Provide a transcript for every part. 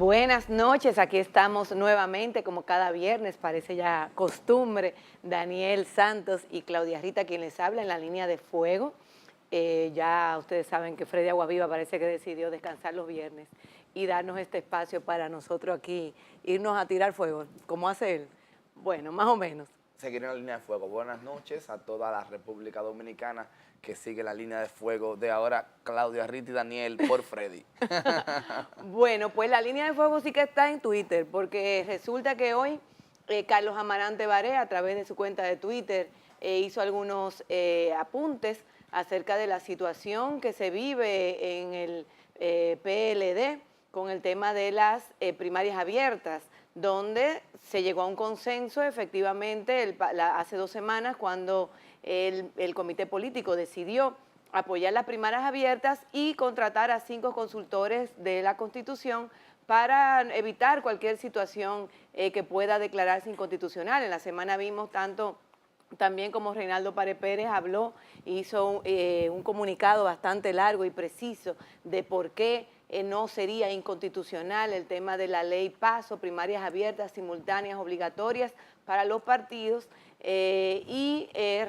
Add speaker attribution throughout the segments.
Speaker 1: Buenas noches, aquí estamos nuevamente, como cada viernes, parece ya costumbre, Daniel Santos y Claudia Rita, quien les habla en la línea de fuego. Ya ustedes saben que Freddy Aguaviva parece que decidió descansar los viernes y darnos este espacio para nosotros aquí irnos a tirar fuego, como hace él. Bueno, más o menos.
Speaker 2: Seguir en la línea de fuego. Buenas noches a toda la República Dominicana que sigue la línea de fuego de ahora Claudia Rita y Daniel por Freddy.
Speaker 1: Bueno, pues la línea de fuego sí que está en Twitter, porque resulta que hoy Carlos Amarante Baré, a través de su cuenta de Twitter, hizo algunos apuntes acerca de la situación que se vive en el PLD con el tema de las primarias abiertas, donde se llegó a un consenso efectivamente hace 2 semanas cuando el comité político decidió apoyar las primarias abiertas y contratar a 5 consultores de la Constitución para evitar cualquier situación que pueda declararse inconstitucional. En la semana vimos tanto también como Reinaldo Párez Pérez habló, hizo un comunicado bastante largo y preciso de por qué no sería inconstitucional el tema de la ley PASO, primarias abiertas, simultáneas, obligatorias para los partidos.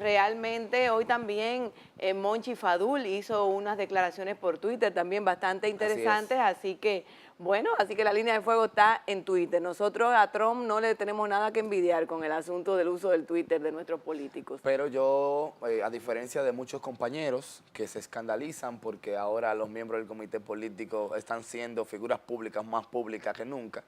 Speaker 1: Realmente hoy también Monchi Fadul hizo unas declaraciones por Twitter también bastante interesantes, así que bueno, así que la línea de fuego está en Twitter. Nosotros a Trump no le tenemos nada que envidiar con el asunto del uso del Twitter de nuestros políticos.
Speaker 2: Pero yo, a diferencia de muchos compañeros que se escandalizan porque ahora los miembros del comité político están siendo figuras públicas más públicas que nunca,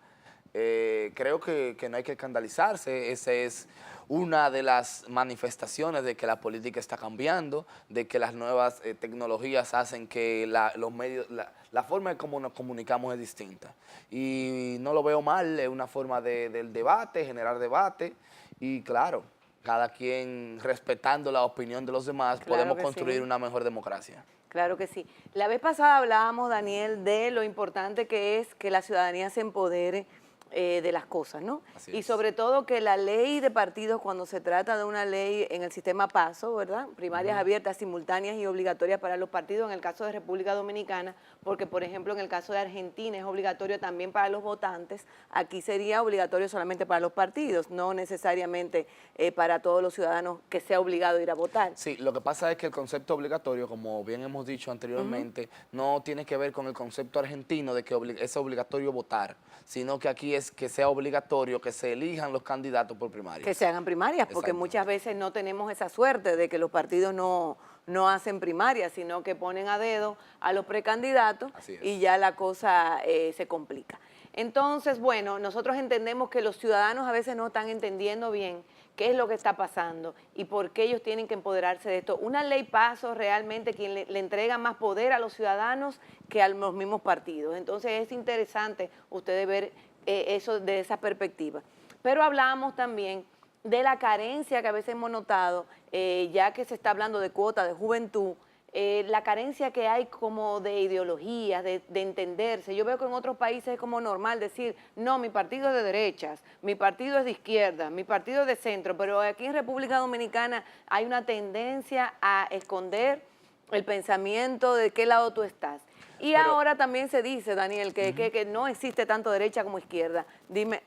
Speaker 2: creo que no hay que escandalizarse. Esa es una de las manifestaciones de que la política está cambiando, de que las nuevas tecnologías hacen que los medios, la forma de cómo nos comunicamos es distinta. Y no lo veo mal, es una forma del debate, generar debate, y claro, cada quien respetando la opinión de los demás,
Speaker 1: Claro,
Speaker 2: podemos
Speaker 1: que
Speaker 2: construir
Speaker 1: sí.
Speaker 2: una mejor democracia.
Speaker 1: Claro que sí. La vez pasada hablábamos, Daniel, de lo importante que es que la ciudadanía se empodere de las cosas, ¿no?
Speaker 2: Así
Speaker 1: Y
Speaker 2: es.
Speaker 1: sobre todo que la ley de partidos, cuando se trata de una ley en el sistema PASO, ¿verdad? Primarias abiertas, simultáneas y obligatorias para los partidos, en el caso de República Dominicana, porque por ejemplo en el caso de Argentina es obligatorio también para los votantes, aquí sería obligatorio solamente para los partidos, no necesariamente para todos los ciudadanos que sea obligado a ir a votar.
Speaker 2: Sí, lo que pasa es que el concepto obligatorio, como bien hemos dicho anteriormente, no tiene que ver con el concepto argentino de que es obligatorio votar, sino que aquí es que sea obligatorio que se elijan los candidatos por primarias.
Speaker 1: Que se hagan primarias, porque muchas veces no tenemos esa suerte de que los partidos no hacen primarias, sino que ponen a dedo a los precandidatos y ya la cosa se complica. Entonces, bueno, nosotros entendemos que los ciudadanos a veces no están entendiendo bien qué es lo que está pasando y por qué ellos tienen que empoderarse de esto. Una ley PASO realmente quien le entrega más poder a los ciudadanos que a los mismos partidos. Entonces es interesante ustedes ver eso de esa perspectiva. Pero hablábamos también de la carencia que a veces hemos notado, ya que se está hablando de cuota de juventud, la carencia que hay como de ideología, de entenderse. Yo veo que en otros países es como normal decir, no, mi partido es de derechas, mi partido es de izquierda, mi partido es de centro, pero aquí en República Dominicana hay una tendencia a esconder el pensamiento de qué lado tú estás. Y ahora también se dice, Daniel, que no existe tanto derecha como izquierda. Dime,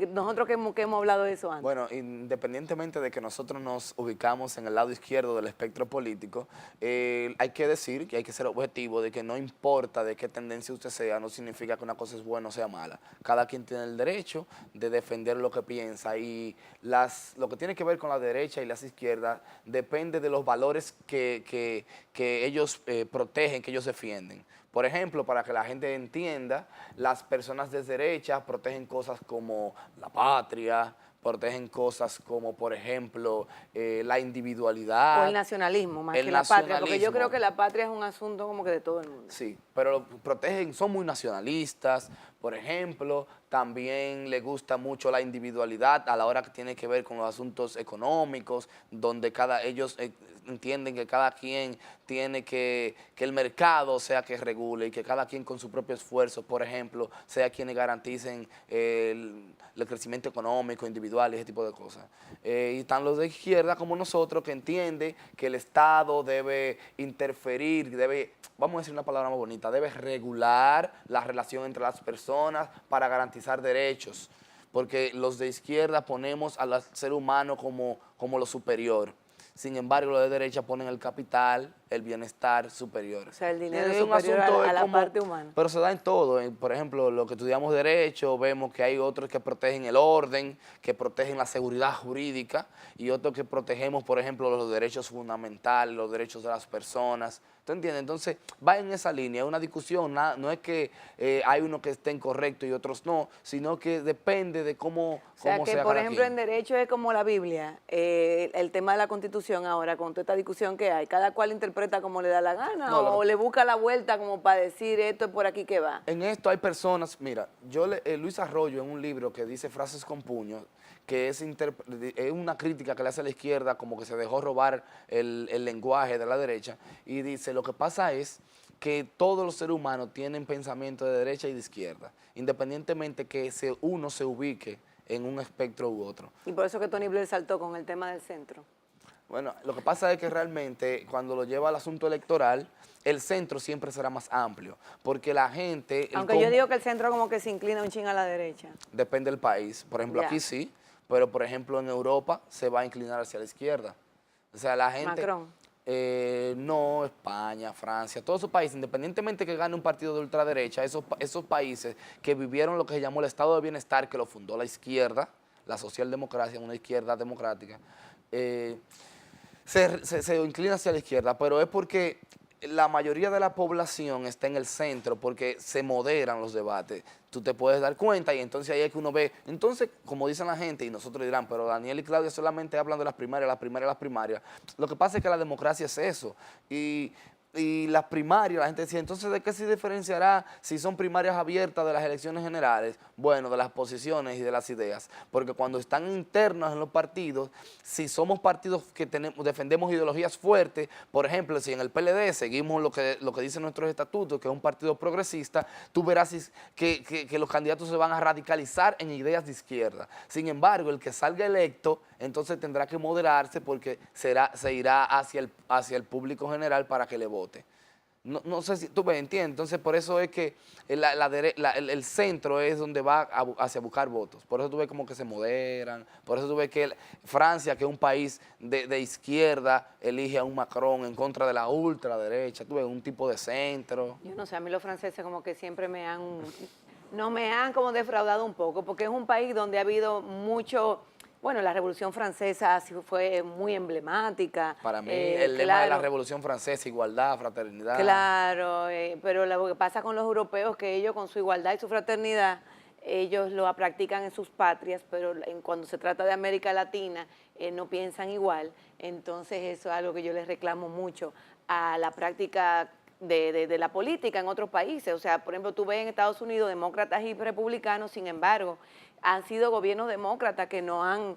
Speaker 1: nosotros que hemos hablado de eso antes.
Speaker 2: Bueno, independientemente de que nosotros nos ubicamos en el lado izquierdo del espectro político, hay que decir que hay que ser objetivo de que no importa de qué tendencia usted sea, no significa que una cosa es buena o sea mala. Cada quien tiene el derecho de defender lo que piensa y lo que tiene que ver con la derecha y las izquierdas depende de los valores que ellos protegen, que ellos defienden. Por ejemplo, para que la gente entienda, las personas de derecha protegen cosas como la patria, protegen cosas como, por ejemplo, la individualidad.
Speaker 1: O el nacionalismo, más que la patria, porque yo creo que la patria es un asunto como que de todo el mundo.
Speaker 2: Sí, pero protegen, son muy nacionalistas, por ejemplo, también les gusta mucho la individualidad a la hora que tiene que ver con los asuntos económicos, donde ellos entienden que cada quien tiene que el mercado sea que regule y que cada quien con su propio esfuerzo, por ejemplo, sea quienes garanticen el crecimiento económico, individual y ese tipo de cosas. Y están los de izquierda como nosotros que entiende que el Estado debe interferir, vamos a decir una palabra más bonita, debe regular la relación entre las personas personas para garantizar derechos, porque los de izquierda ponemos al ser humano como lo superior. Sin embargo, los de derecha ponen el capital, el bienestar superior.
Speaker 1: O sea, el dinero
Speaker 2: Es
Speaker 1: es
Speaker 2: un
Speaker 1: superior
Speaker 2: asunto
Speaker 1: a la parte humana.
Speaker 2: Pero se da en todo. Por ejemplo, lo que estudiamos derecho, vemos que hay otros que protegen el orden, que protegen la seguridad jurídica, y otros que protegemos, por ejemplo, los derechos fundamentales, los derechos de las personas. ¿Tú entiendes? Entonces, va en esa línea, es una discusión, no es que hay uno que esté incorrecto y otros no, sino que depende de cómo
Speaker 1: sea, que por ejemplo
Speaker 2: quien.
Speaker 1: en derecho es como la Biblia, el tema de la Constitución ahora, con toda esta discusión que hay, cada cual interpreta como le da la gana o le busca la vuelta como para decir esto es por aquí que va.
Speaker 2: En esto hay personas, mira, Luis Arroyo en un libro que dice Frases con puños, que es una crítica que le hace a la izquierda, como que se dejó robar el lenguaje de la derecha, y dice, lo que pasa es que todos los seres humanos tienen pensamiento de derecha y de izquierda, independientemente que uno se ubique en un espectro u otro.
Speaker 1: Y por eso que Tony Blair saltó con el tema del centro.
Speaker 2: Bueno, lo que pasa es que realmente cuando lo lleva al asunto electoral, el centro siempre será más amplio, porque la gente...
Speaker 1: Aunque yo digo que el centro como que se inclina un ching a la derecha.
Speaker 2: Depende del país. Por ejemplo, aquí sí, pero por ejemplo en Europa se va a inclinar hacia la izquierda. O sea, la gente...
Speaker 1: Macron.
Speaker 2: No, España, Francia, todos esos países, independientemente que gane un partido de ultraderecha, esos países que vivieron lo que se llamó el estado de bienestar, que lo fundó la izquierda, la socialdemocracia, una izquierda democrática, se inclina hacia la izquierda, pero es porque la mayoría de la población está en el centro porque se moderan los debates. Tú te puedes dar cuenta y entonces ahí es que uno ve, entonces, como dicen la gente, y nosotros dirán, pero Daniel y Claudia solamente hablan de las primarias. Lo que pasa es que la democracia es eso. Y las primarias, la gente decía, entonces, ¿de qué se diferenciará si son primarias abiertas de las elecciones generales? Bueno, de las posiciones y de las ideas. Porque cuando están internas en los partidos, si somos partidos que defendemos ideologías fuertes, por ejemplo, si en el PLD seguimos lo que dicen nuestros estatutos, que es un partido progresista, tú verás que los candidatos se van a radicalizar en ideas de izquierda. Sin embargo, el que salga electo, entonces tendrá que moderarse porque se irá hacia el público general para que le vote. No sé si tú me entiendes, entonces por eso es que el centro es donde va hacia buscar votos, por eso tú ves como que se moderan, por eso tú ves que Francia, que es un país de izquierda, elige a un Macron en contra de la ultraderecha, tú ves un tipo de centro.
Speaker 1: Yo no sé, a mí los franceses como que siempre me han como defraudado un poco, porque es un país donde ha habido mucho... Bueno, la Revolución Francesa fue muy emblemática.
Speaker 2: Para mí, el lema de la Revolución Francesa, igualdad, fraternidad.
Speaker 1: Claro, pero lo que pasa con los europeos es que ellos con su igualdad y su fraternidad, ellos lo practican en sus patrias, pero cuando se trata de América Latina, no piensan igual. Entonces eso es algo que yo les reclamo mucho a la práctica de la política en otros países. O sea, por ejemplo, tú ves en Estados Unidos demócratas y republicanos, sin embargo, han sido gobiernos demócratas que no han,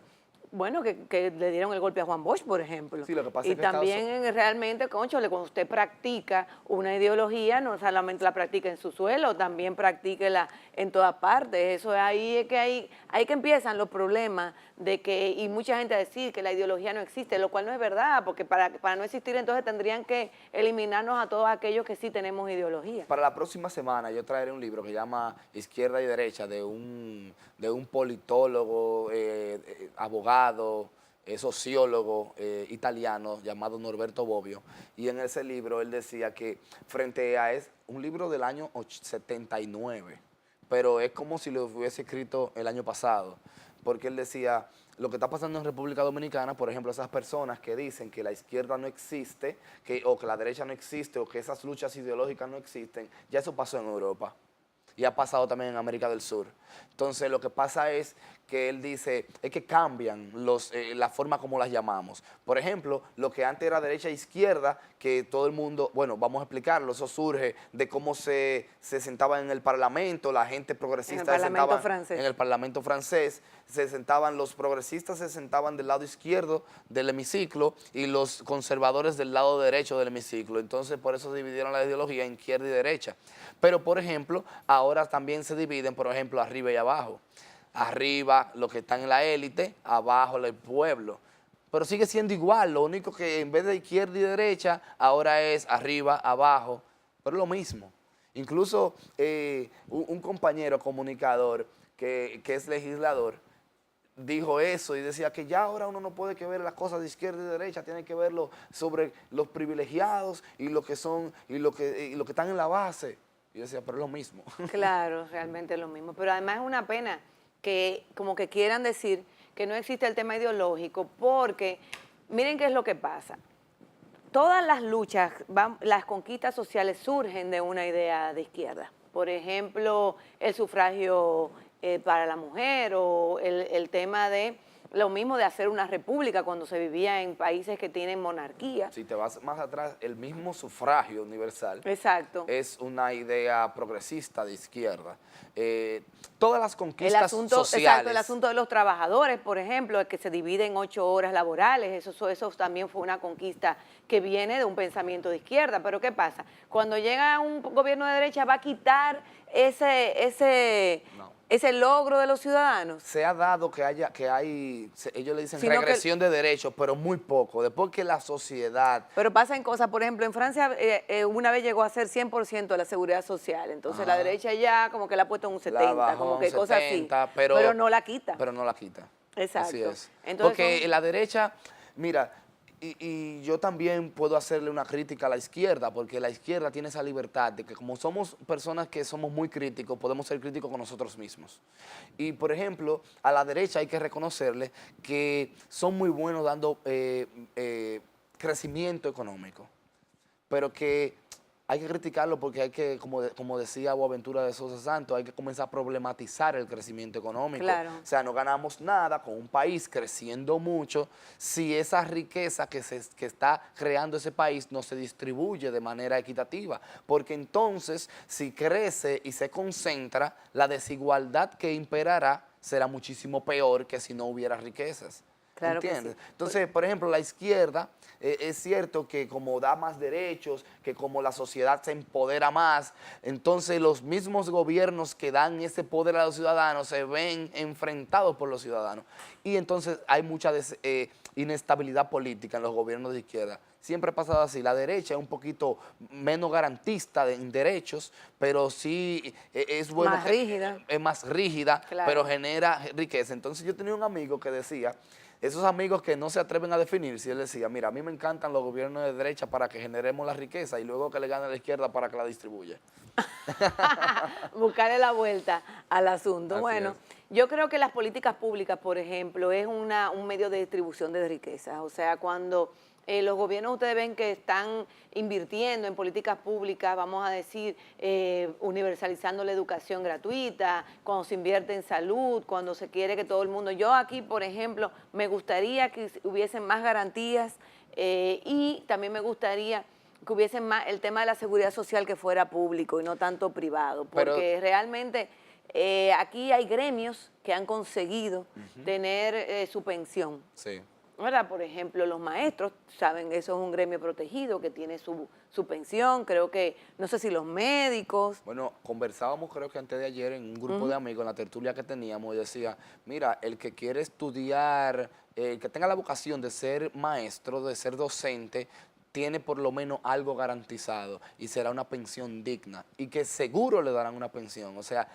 Speaker 1: bueno, que le dieron el golpe a Juan Bosch, por ejemplo.
Speaker 2: Sí, lo que pasa
Speaker 1: y
Speaker 2: es que
Speaker 1: también realmente, cónchale, cuando usted practica una ideología, no solamente la practica en su suelo, también practíquela en todas partes. Eso es ahí que empiezan los problemas de que, y mucha gente decir que la ideología no existe, lo cual no es verdad, porque para no existir entonces tendrían que eliminarnos a todos aquellos que sí tenemos ideología.
Speaker 2: Para la próxima semana yo traeré un libro que se llama Izquierda y Derecha, de un politólogo, abogado, sociólogo italiano llamado Norberto Bobbio, y en ese libro él decía que frente a un libro del año 79, pero es como si lo hubiese escrito el año pasado, porque él decía, lo que está pasando en República Dominicana, por ejemplo, esas personas que dicen que la izquierda no existe, o que la derecha no existe, o que esas luchas ideológicas no existen, ya eso pasó en Europa. Y ha pasado también en América del Sur. Entonces, lo que pasa es que él dice, es que cambian la forma como las llamamos. Por ejemplo, lo que antes era derecha e izquierda, que todo el mundo, bueno, vamos a explicarlo, eso surge de cómo se sentaba en el Parlamento, la gente progresista
Speaker 1: en
Speaker 2: el Parlamento francés, los progresistas se sentaban del lado izquierdo del hemiciclo y los conservadores del lado derecho del hemiciclo. Entonces, por eso dividieron la ideología en izquierda y derecha. Pero, por ejemplo, ahora también se dividen, por ejemplo, arriba y abajo. Arriba los que están en la élite, abajo el pueblo. Pero sigue siendo igual, lo único que en vez de izquierda y derecha, ahora es arriba, abajo, pero es lo mismo. Incluso un compañero comunicador que es legislador dijo eso y decía que ya ahora uno no puede que ver las cosas de izquierda y derecha, tiene que verlo sobre los privilegiados y lo que son y lo que están en la base. Y yo decía, pero es lo mismo.
Speaker 1: Claro, realmente es lo mismo. Pero además es una pena que como que quieran decir que no existe el tema ideológico, porque miren qué es lo que pasa. Todas las luchas, las conquistas sociales surgen de una idea de izquierda. Por ejemplo, el sufragio para la mujer o el tema de lo mismo de hacer una república cuando se vivía en países que tienen monarquía.
Speaker 2: Si te vas más atrás, el mismo sufragio universal.
Speaker 1: Exacto.
Speaker 2: Es una idea progresista de izquierda. Todas las conquistas sociales.
Speaker 1: Exacto, el asunto de los trabajadores, por ejemplo, el que se divide en 8 horas laborales, eso también fue una conquista que viene de un pensamiento de izquierda. Pero ¿qué pasa? Cuando llega un gobierno de derecha va a quitar ese logro de los ciudadanos.
Speaker 2: Se ha dado que ellos le dicen regresión de derechos, pero muy poco. Después que la sociedad...
Speaker 1: Pero pasan cosas, por ejemplo, en Francia una vez llegó a ser 100% de la seguridad social, entonces la derecha ya como que la ha puesto en un 70, como que cosas así, pero no la quita.
Speaker 2: Pero no la quita.
Speaker 1: Exacto.
Speaker 2: Así es.
Speaker 1: Entonces,
Speaker 2: porque la derecha, mira... Y yo también puedo hacerle una crítica a la izquierda, porque la izquierda tiene esa libertad de que como somos personas que somos muy críticos, podemos ser críticos con nosotros mismos. Y, por ejemplo, a la derecha hay que reconocerle que son muy buenos dando crecimiento económico, pero que hay que criticarlo porque hay que, como decía Boaventura de Sosa Santos, hay que comenzar a problematizar el crecimiento económico.
Speaker 1: Claro.
Speaker 2: O sea, no ganamos nada con un país creciendo mucho si esa riqueza que está creando ese país no se distribuye de manera equitativa. Porque entonces, si crece y se concentra, la desigualdad que imperará será muchísimo peor que si no hubiera riquezas.
Speaker 1: Claro.
Speaker 2: ¿Entiendes?
Speaker 1: Sí.
Speaker 2: Entonces, por ejemplo, la izquierda, es cierto que como da más derechos, que como la sociedad se empodera más, entonces los mismos gobiernos que dan ese poder a los ciudadanos se ven enfrentados por los ciudadanos. Y entonces hay mucha inestabilidad política en los gobiernos de izquierda. Siempre ha pasado así. La derecha es un poquito menos garantista en derechos, pero sí es bueno.
Speaker 1: Más rígida.
Speaker 2: Es más rígida,
Speaker 1: claro,
Speaker 2: pero genera riqueza. Entonces yo tenía un amigo que decía, esos amigos que no se atreven a definirse, él decía, mira, a mí me encantan los gobiernos de derecha para que generemos la riqueza y luego que le gane a la izquierda para que la distribuya.
Speaker 1: Buscarle la vuelta al asunto.
Speaker 2: Así
Speaker 1: bueno, yo creo que las políticas públicas, por ejemplo, es un medio de distribución de riqueza. O sea, cuando los gobiernos ustedes ven que están invirtiendo en políticas públicas, vamos a decir, universalizando la educación gratuita, cuando se invierte en salud, cuando se quiere que todo el mundo... Yo aquí, por ejemplo, me gustaría que hubiesen más garantías y también me gustaría que hubiese más el tema de la seguridad social que fuera público y no tanto privado, porque realmente aquí hay gremios que han conseguido tener su pensión.
Speaker 2: Sí.
Speaker 1: ¿Verdad? Por ejemplo, los maestros, saben, eso es un gremio protegido que tiene su pensión, creo que, no sé si los médicos.
Speaker 2: Bueno, conversábamos creo que antes de ayer en un grupo de amigos, en la tertulia que teníamos, y decía, mira, el que quiere estudiar, el que tenga la vocación de ser maestro, de ser docente, tiene por lo menos algo garantizado y será una pensión digna y que seguro le darán una pensión. O sea,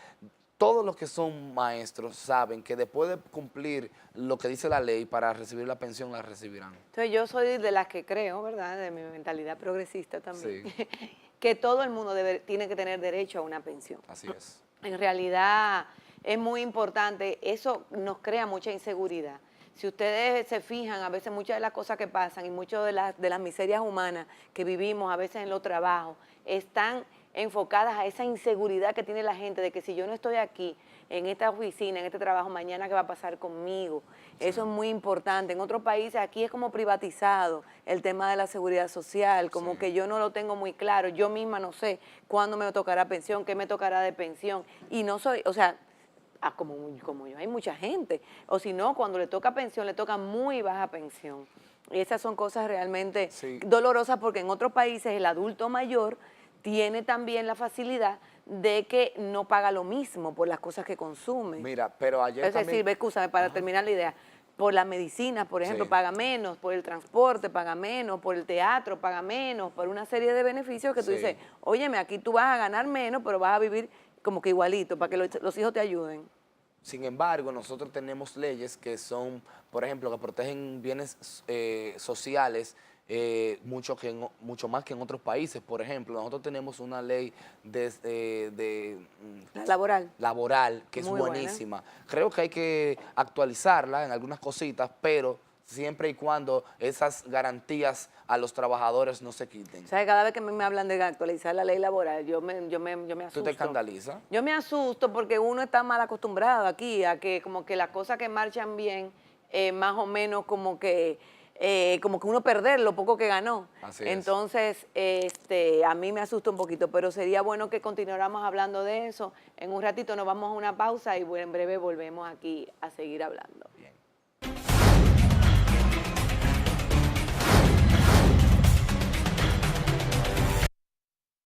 Speaker 2: todos los que son maestros saben que después de cumplir lo que dice la ley para recibir la pensión, la recibirán.
Speaker 1: Entonces yo soy de las que creo, ¿verdad?, de mi mentalidad progresista también,
Speaker 2: Sí.
Speaker 1: que todo el mundo tiene que tener derecho a una pensión.
Speaker 2: Así es.
Speaker 1: En realidad es muy importante, eso nos crea mucha inseguridad. Si ustedes se fijan, a veces muchas de las cosas que pasan y muchas de las miserias humanas que vivimos a veces en los trabajos están enfocadas a esa inseguridad que tiene la gente de que si yo no estoy aquí, en esta oficina, en este trabajo, mañana qué va a pasar conmigo. Sí. Eso es muy importante. En otros países aquí es como privatizado el tema de la seguridad social, como que yo no lo tengo muy claro, yo misma no sé cuándo me tocará pensión, qué me tocará de pensión, y no soy, o sea, como yo, hay mucha gente, o si no, cuando le toca pensión, le toca muy baja pensión. Y esas son cosas realmente dolorosas porque en otros países el adulto mayor tiene también la facilidad de que no paga lo mismo por las cosas que consume.
Speaker 2: Mira, pero ayer
Speaker 1: es decir, escúchame, para terminar la idea, por la medicina, por ejemplo,
Speaker 2: Sí.
Speaker 1: paga menos, por el transporte paga menos, por el teatro paga menos, por una serie de beneficios que tú
Speaker 2: Sí.
Speaker 1: dices, óyeme, aquí tú vas a ganar menos, pero vas a vivir como que igualito, para que los hijos te ayuden.
Speaker 2: Sin embargo, nosotros tenemos leyes que son, por ejemplo, que protegen bienes sociales mucho más que en otros países. Por ejemplo, nosotros tenemos una ley
Speaker 1: La laboral.
Speaker 2: laboral que es
Speaker 1: Muy buena.
Speaker 2: buenísima. Creo que hay que actualizarla en algunas cositas, pero siempre y cuando esas garantías a los trabajadores no se quiten.
Speaker 1: O sea, cada vez que me hablan de actualizar la ley laboral, yo me asusto.
Speaker 2: ¿Tú te escandalizas?
Speaker 1: Yo me asusto porque uno está mal acostumbrado aquí a que como que las cosas que marchan bien, más o menos como que uno perder lo poco que ganó.
Speaker 2: Así es.
Speaker 1: Entonces, a mí me asusta un poquito, pero sería bueno que continuáramos hablando de eso. En un ratito nos vamos a una pausa y en breve volvemos aquí a seguir hablando.